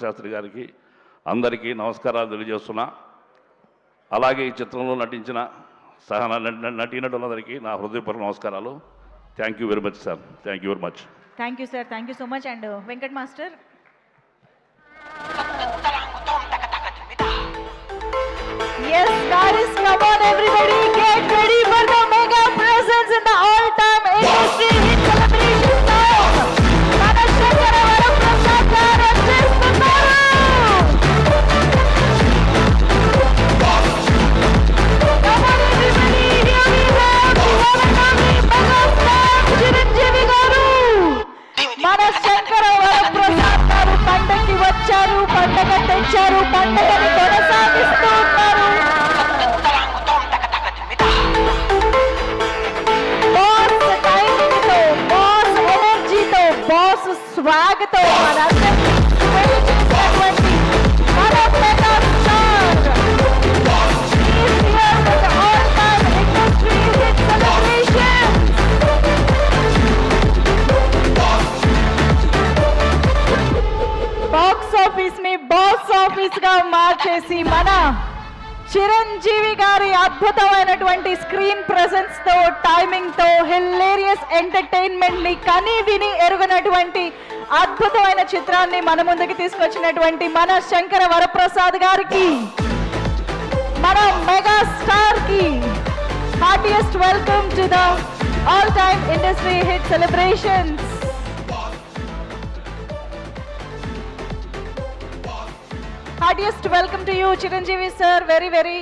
శాస్త్రి గారికి అందరికీ నమస్కారాలు తెలియజేస్తున్నా. అలాగే ఈ చిత్రంలో నటించిన సహ నటీనటులందరికీ నా హృదయపూర్వక నమస్కారాలు. Thank you very much sir. Thank you very much. Thank you sir. Thank you so much. And Venkat master. Yes, guys, come on everybody, get ready for the mega presence in the all-time industry hit celebration song. Manashekara Varaprasad garu వచ్చేస్తున్నారు. Come on everybody, here we have the one and only megastar Chiranjeevi గారు. మనశంకర వరప్రసాద్ గారు పండగకి వచ్చారు, పండగ తెచ్చారు, పండగని కొనసాగిస్తూ ఉన్నారు. బాస్ టైమింగ్తో, బాస్ ఎనర్జీతో, బాస్ స్వాగ్తో మనందరినీ పెళ్లి చేసినటువంటి మన mega star is here with the all-time industry hit celebration. Box office ని బాక్స్ ఆఫీస్ గా మార్చేసి మన చిరంజీవి గారి అద్భుతమైనటువంటి స్క్రీన్ ప్రెసెన్స్ తో, టైమింగ్ తో, హిలేరియస్ ఎంటర్టైన్మెంట్ ని కని విని ఎరుగనటువంటి అద్భుతమైన చిత్రాన్ని మన ముందుకు తీసుకొచ్చినటువంటి మన శంకర వరప్రసాద్ గారికి, మన మెగా స్టార్ కి heartiest welcome to the all time industry hit celebrations. Heartiest welcome to you, Chiranjeevi sir. Very, very